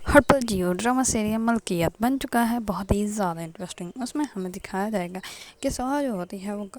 हर पल जियो drama serial मलकियत बन चुका है बहुत ही ज़्यादा इंटरेस्टिंग। उसमें हमें दिखाया जाएगा कि सोहा जो होती है वो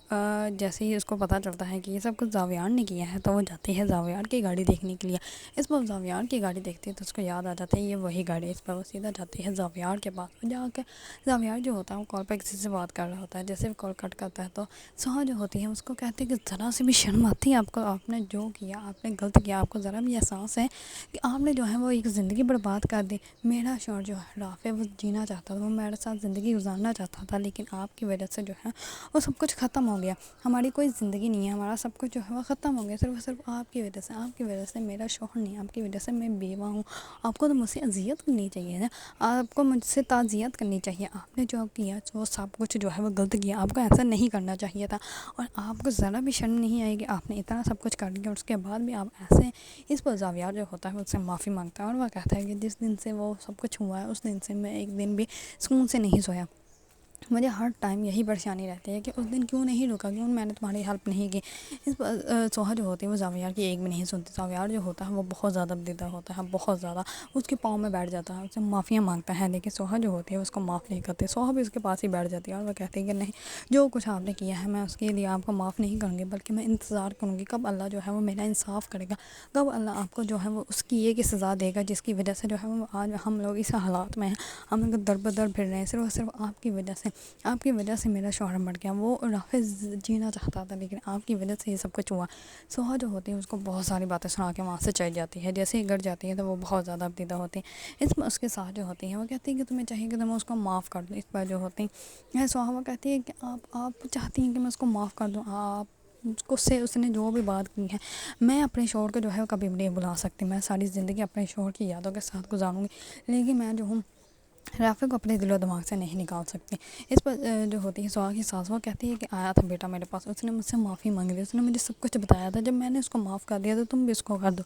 जैसे ही उसको पता चलता है कि ये सब कुछ जावियार ने किया है तो वो जाती है जावियार की गाड़ी देखने के लिए। इस पर जावियार की गाड़ी देखती है तो उसको याद आ जाता है ये वही गाड़ी। इस पर वो सीधा जाती है जावियार के पास। वो जाकर जावियार जो होता है वो कॉल पर किसी से बात कर रहा होता है। जैसे वो कॉल कट करता है तो सोहा जो होती है उसको कहती है कि ज़रा सी भी शर्म आती है आपको, आपने जो किया आपने गलत किया, आपको ज़रा भी एहसास है कि आपने जो है वो एक ज़िंदगी बर्बाद कर दी। मेरा शौहर जो है राफ़े वो जीना चाहता था, वो मेरे साथ ज़िंदगी गुजारना चाहता था, लेकिन आपकी वजह से जो है वो सब कुछ ख़त्म हो गया। हमारी कोई ज़िंदगी नहीं है, हमारा सब कुछ जो है वो ख़त्म हो गया सिर्फ और सिर्फ आपकी वजह से। आपकी वजह से मेरा शौहर नहीं, आपकी वजह से मैं बेवा हूँ। आपको तो मुझसे अज़ियत करनी चाहिए ना, आपको मुझसे ताज़ियत करनी चाहिए। आपने जो किया वो सब कुछ जो है वो गलत किया, आपको ऐसा नहीं करना चाहिए था। और आपको ज़रा भी शर्म नहीं आएगी, आपने इतना सब कुछ कर दिया और उसके बाद भी आप ऐसे। इस पर जावियार जो होता है वो उससे माफ़ी मांगता है और वह कहता है कि जिस दिन से वो सब कुछ हुआ है उस दिन से मैं एक दिन भी सुकून से नहीं सोया। मुझे हर टाइम यही परेशानी रहती है कि उस दिन क्यों नहीं रुका, क्यों मैंने तुम्हारी हेल्प नहीं की। इस पर सोहा जो होती है वो जावियार की एक भी नहीं सुनती। जावियार जो होता है वो बहुत ज़्यादा बदीदा होता है, बहुत ज़्यादा। उसके पाँव में बैठ जाता है, उससे माफ़ियाँ मांगता है, लेकिन सोहा जो होती है उसको माफ़ नहीं करती। सोहा भी उसके पास ही बैठ जाती है और वह कहती है कि नहीं, जो कुछ आपने किया है मैं उसके लिए आपको माफ़ नहीं करूँगी, बल्कि मैं इंतज़ार करूँगी कब अल्लाह जो है वो मेरा इंसाफ़ करेगा, कब अल्लाह आपको जो है वो उसकी एक सज़ा देगा जिसकी वजह से जो है वो आज हम लोग इस हालात में हैं, हम लोग दर बदर फिर रहे हैं सिर्फ और सिर्फ आपकी वजह से। आपकी वजह से मेरा शौहर मर गया, वो राफिज जीना चाहता था लेकिन आपकी वजह से ये सब कुछ हुआ। सोहा जो होती है उसको बहुत सारी बातें सुना के वहाँ से चली जाती है। जैसे ही घर जाती है तो वो बहुत ज़्यादा अबदीदा होती है। इसमें उसके साथ जो होती है वो कहती है कि तुम्हें चाहिए कि मैं उसको माफ़ कर दूँ। इस पर जो होती है सोहा वो कहती है कि आप चाहती हैं कि मैं उसको माफ़ कर दूँ, आप उससे उसने जो भी बात की है मैं अपने शौहर को जो है कभी भी नहीं भुला सकती। मैं सारी ज़िंदगी अपने शौहर की यादों के साथ गुजारूंगी, लेकिन मैं जो हूँ राफ़े को अपने दिलो दिमाग से नहीं निकाल सकती। इस पर जो होती है सुहा की सास वो कहती है कि आया था बेटा मेरे पास, उसने मुझसे माफ़ी मांगी थी, उसने मुझे सब कुछ बताया था, जब मैंने उसको माफ़ कर दिया तो तुम भी उसको कर दो।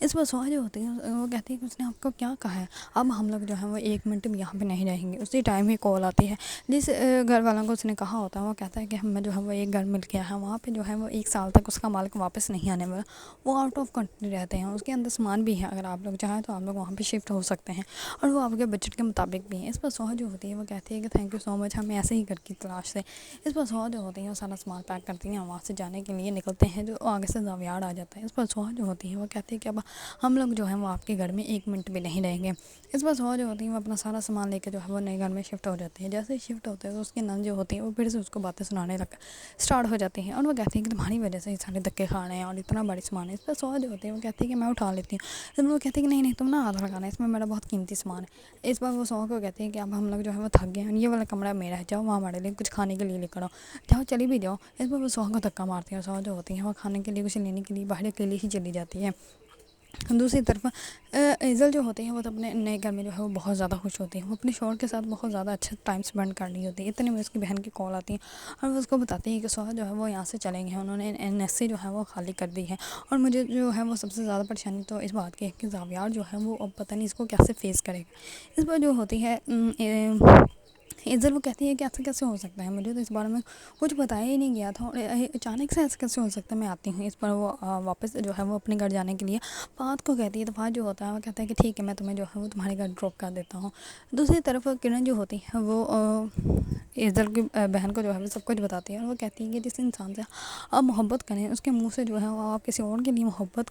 इस पर सुहा जो होती है वो कहती है कि उसने आपको क्या कहा है, अब हम लोग जो है वो एक मिनट भी यहाँ पे नहीं रहेंगे। उसी टाइम ही कॉल आती है जिस घर वालों को उसने कहा होता है, वो कहता है कि हमें जो है वो एक घर मिल गया है, वहाँ पर जो है वो 1 साल तक उसका मालिक वापस नहीं आने वाला, वो आउट ऑफ कंट्री रहते हैं, उसके अंदर सामान भी है, अगर आप लोग चाहें तो आप लोग वहाँ पर शिफ्ट हो सकते हैं और वो आपके बजट के मुताबिक भी हैं। इस पर सोहा जो होती है वो कहती है कि थैंक यू सो मच, हमें ऐसे ही घर की तलाश से। इस पर सोहा जो होती है वो सारा सामान पैक करती हैं, वहाँ से जाने के लिए निकलते हैं, जो आगे से जावियार आ जाता है। इस पर सोहा जो होती है वो कहती है कि अब हम लोग जो है वो आपके घर में एक मिनट भी नहीं रहेंगे। इस पर सोहा जो होती है वो अपना सारा सामान लेकर जो है वो नए घर में शिफ्ट हो जाती है। जैसे ही शिफ्ट होते हैं तो उसकी नंद जो होती है वो फिर से उसको बातें सुनाने लग स्टार्ट हो जाती हैं और वो कहती है कि तुम्हारी वजह से ये सारे धक्के खा रहे हैं और इतना बड़ी सामान है। इस पर सोहा जो होती है वो कहती है कि मैं उठा लेती हूँ। इस पर वो कहती है कि नहीं नहीं, तुम ना हाथ लगाना, इसमें मेरा बहुत कीमती सामान है। इस बार वो सोहा को कहते हैं कि अब हम लोग जो है वो थक गए हैं, ये वाला कमरा मेरा है, जाओ वहाँ हमारे लिए कुछ खाने के लिए लेकर आओ, जाओ चली भी जाओ। इस बार वो सोहा को धक्का मारती है और सोहा जो होती है वो खाने के लिए कुछ लेने के लिए बाहर अकेली ही चली जाती है। दूसरी तरफ एज़ल जो होती है वो तो अपने नए घर में जो है वो बहुत ज़्यादा खुश होती है, वो अपने शौहर के साथ बहुत ज़्यादा अच्छा टाइम स्पेंड कर रही होती है। इतने में उसकी बहन की कॉल आती है और वो उसको बताती है कि सोहा जो है वो यहाँ से चले गए हैं, उन्होंने एनएससी जो है वो खाली कर दी है। और मुझे जो है वो सबसे ज़्यादा परेशानी तो इस बात की है कि जावियार जो है वो अब पता नहीं इसको कैसे फेस करेगा। इस पर जो होती है एज़ल वो कहती है कि ऐसा कैसे हो सकता है, मुझे तो इस बारे में कुछ बताया ही नहीं गया था और अचानक से ऐसा कैसे हो सकता है, मैं आती हूँ। इस पर वो वापस जो है वो अपने घर जाने के लिए फ़ाद को कहती है, तो फ़ाद जो होता है वो कहता है कि ठीक है मैं तुम्हें जो है वो तुम्हारे घर ड्रॉप कर देता हूँ। दूसरी तरफ किरण जो होती है वो एज़ल की बहन को जो है वो सब कुछ बताती है और वो कहती है कि जिस इंसान से आप मोहब्बत करें उसके मुँह से जो है वो आप किसी और के लिए मोहब्बत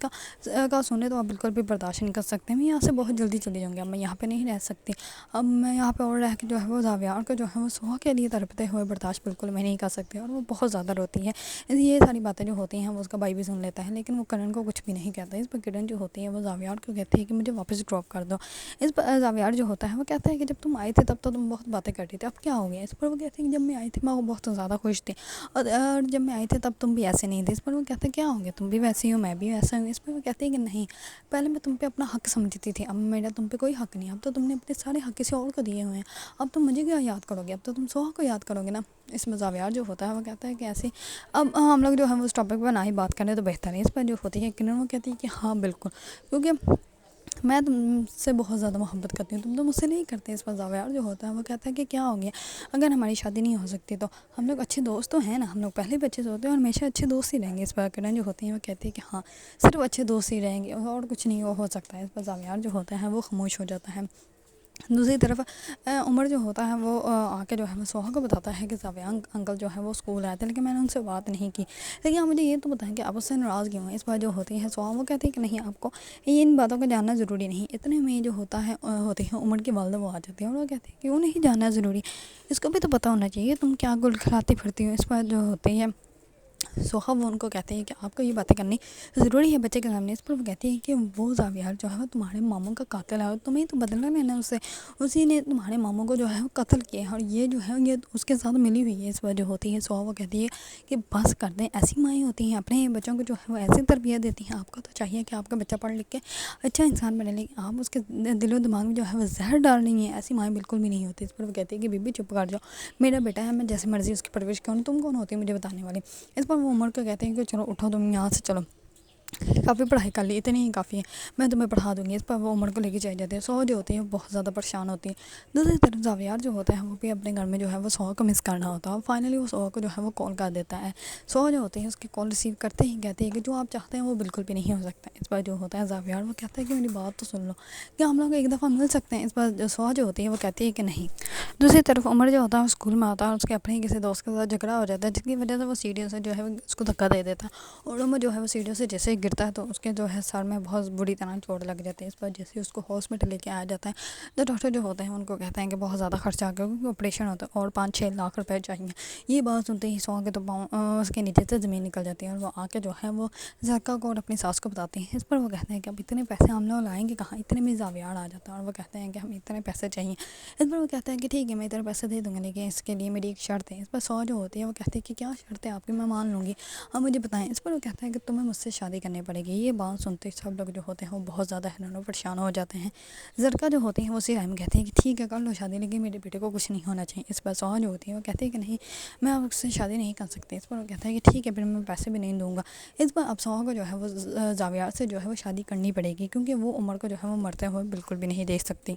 का सुने तो आप बिल्कुल भी बर्दाश्त नहीं कर सकते। मैं यहाँ से बहुत जल्दी चली जाऊँगी, अब मैं यहाँ पर नहीं रह सकती, अब मैं यहाँ पे और रह के जो है वो जावियार को जो है वो सोहा के लिए तड़पते हुए बर्दाश्त बिल्कुल मैं नहीं कर सकती और वो बहुत ज़्यादा रोती है। ये सारी बातें जो होती हैं वो उसका भाई भी सुन लेता है, लेकिन वो किरण को कुछ भी नहीं कहता। इस पर किरण जो होती है वो जावियार को कहती है कि मुझे वापस ड्रॉप कर दो। इस पर जावियार जो होता है वो कहता है कि जब तुम आए थे तब तो तुम बहुत बातें करती थी, अब क्या हो गया। इस पर वो कहते हैं कि जब मैं आई थी मैं बहुत ज़्यादा खुश थी और जब मैं आई थी तब तुम भी ऐसे नहीं थे। इस पर वो कहते हैं क्या हो गया, तुम भी वैसी हो मैं भी वैसा हूँ। इस पर वो कहते हैं कि नहीं, पहले मैं तुम पे अपना हक समझती थी, अब मेरा तुम पे कोई हक नहीं, अब तो तुमने अपने सारे हक किसी और को दिए हुए हैं, अब तुम मुझे क्या याद करोगे, अब तो तुम सोहा को याद करोगे ना। इसमें जावियार जो होता है वो कहता है कि ऐसे अब हम लोग जो है वो उस टॉपिक पर ना ही बात करें तो बेहतर है। इस पर जो होती है किरण वो कहती है कि हाँ बिल्कुल, क्योंकि میں تم سے بہت زیادہ محبت کرتی ہوں، تم تو مجھ سے نہیں کرتے۔ اس پر زاویار جو ہوتا ہے وہ کہتا ہے کہ کیا ہو گیا، اگر ہماری شادی نہیں ہو سکتی تو ہم لوگ اچھے دوست تو ہیں نا، ہم لوگ پہلے بھی اچھے دوست ہیں اور ہمیشہ اچھے دوست ہی رہیں گے۔ اس پر کرن جو ہوتی ہیں وہ کہتی ہے کہ ہاں صرف اچھے دوست ہی رہیں گے اور کچھ نہیں وہ ہو سکتا ہے۔ اس پر زاویار جو ہوتا ہے وہ خاموش ہو جاتا ہے۔ دوسری طرف عمر جو ہوتا ہے وہ آ کے جو ہے وہ سوہا کو بتاتا ہے کہ زاویان انکل جو ہے وہ اسکول آئے تھے لیکن میں نے ان سے بات نہیں کی، لیکن آپ مجھے یہ تو بتائیں کہ آپ اس سے ناراض کیوں ہیں۔ اس بار جو ہوتی ہے سوہا وہ کہتی ہے کہ نہیں آپ کو ان باتوں کو جاننا ضروری نہیں۔ اتنے میں جو ہوتا ہے ہوتی ہے عمر کی والدہ وہ آ جاتی ہے اور وہ کہتی ہے کیوں نہیں جاننا ضروری، اس کو بھی تو پتہ ہونا چاہیے تم کیا گل کھلاتی پھرتی ہو۔ اس پر جو ہوتی ہے سوہا وہ ان کو کہتے ہیں کہ آپ کو یہ باتیں کرنی ضروری ہے بچے کے سامنے۔ اس پر وہ کہتی ہے کہ وہ زاویار جو ہے وہ تمہارے ماموں کا قاتل ہے اور تمہیں تو بدلنا لینا اس سے، اسی نے تمہارے ماموں کو جو ہے وہ قتل کیا ہے اور یہ جو ہے یہ اس کے ساتھ ملی ہوئی ہے۔ اس پر جو ہوتی ہے سوہا وہ کہتی ہے کہ بس کر دیں، ایسی مائیں ہوتی ہیں اپنے بچوں کو جو ہے وہ ایسی تربیت دیتی ہیں، آپ کو تو چاہیے کہ آپ کا بچہ پڑھ لکھ کے اچھا انسان بنے، لیکن آپ اس کے دل و دماغ میں جو ہے وہ زہر ڈال رہی ہیں، ایسی مائیں بالکل بھی نہیں ہوتی۔ اس پر وہ کہتی ہے کہ بی بی چپ کر جاؤ، میرا بیٹا ہے، میں جیسے مرضی اس کی پرورش کروں، تم کون ہوتی ہے مجھے بتانے والی۔ اس پر وہ عمر کو کہتے ہیں کہ چلو اٹھو تم یہاں سے، چلو کافی پڑھائی کر لی، اتنی ہی کافی ہے، میں تمہیں پڑھا دوں گی۔ اس پر وہ عمر کو لے کے چلی جاتی ہے۔ سوہا جو ہوتی ہے وہ بہت زیادہ پریشان ہوتی ہے۔ دوسری طرف زاویار جو ہوتا ہے وہ بھی اپنے گھر میں جو ہے وہ سوہا کو مس کرنا ہوتا ہے اور فائنلی وہ سوہا کو جو ہے وہ کال کر دیتا ہے۔ سوہا جو ہوتے ہیں اس کی کال ریسیو کرتے ہی کہتے ہیں کہ جو آپ چاہتے ہیں وہ بالکل بھی نہیں ہو سکتا۔ اس پر جو ہوتا ہے زاویار وہ کہتا ہے کہ میری بات تو سن لو، کیا ہم لوگ ایک دفعہ مل سکتے ہیں۔ اس پر سوہا جو ہوتی ہے وہ کہتی ہے کہ نہیں۔ دوسری طرف عمر جو ہوتا ہے اسکول میں آتا ہے اور اس کے اپنے کسی دوست کے ساتھ جھگڑا ہو جاتا ہے جس کی وجہ سے وہ سیڑھیوں سے جو ہے اس کو دھکا دے دیتا ہے اور عمر جو ہے وہ سیڑھیوں سے جیسے ہی گرتا ہے تو اس کے جو ہے سر میں بہت بری طرح چوٹ لگ جاتی ہے۔ اس پر جیسے اس کو ہاسپٹل لے کے آیا جاتا ہے تو ڈاکٹر جو ہوتے ہیں ان کو کہتے ہیں کہ بہت زیادہ خرچہ آ گیا کیونکہ آپریشن ہوتا ہے اور 5-6 لاکھ روپے چاہیے۔ یہ بات سنتے ہی سوہا کے تو پاؤں اس کے نیچے سے زمین نکل جاتی ہے اور وہ آ کے جو ہے وہ زرکا کو اور اپنی ساس کو بتاتے ہیں۔ اس پر وہ کہتے ہیں کہ اب اتنے پیسے ہم لوگ لائیں گے کہاں، اتنے میں زاویار آ جاتا ہے اور وہ کہتے ہیں کہ ہم اتنے پیسے چاہیے۔ اس پر وہ کہتے ہیں کہ ٹھیک ہے میں اتنے پیسے دے دوں گا لیکن اس کے لیے میری ایک شرط ہے۔ اس پر سوہا جو ہوتی ہے وہ کہتی ہے کہ کیا شرط ہے آپ کی، میں مان لوں گی، آپ مجھے بتائیں۔ اس پر وہ کہتا ہے کہ تمہیں مجھ سے شادی کرنی پڑے گی۔ یہ بات سنتے ہی سب لوگ جو ہوتے ہیں وہ بہت زیادہ حیران و پریشان ہو جاتے ہیں۔ زرکا جو ہوتی ہے وہ اسی ٹائم کہتی ہے کہ ٹھیک ہے کر لو شادی لیکن میرے بیٹے کو کچھ نہیں ہونا چاہیے۔ اس پر سوہا جو ہوتی ہے وہ کہتی ہے کہ نہیں میں آپ سے شادی نہیں کر سکتی۔ اس پر وہ کہتا ہے کہ ٹھیک ہے پھر میں پیسے بھی نہیں دوں گا۔ اس پر اب سوہا کو جو ہے وہ زاویار سے جو ہے وہ شادی کرنی پڑے گی کیونکہ وہ عمر کو جو ہے وہ مرتے ہوئے بالکل بھی نہیں دیکھ سکتی۔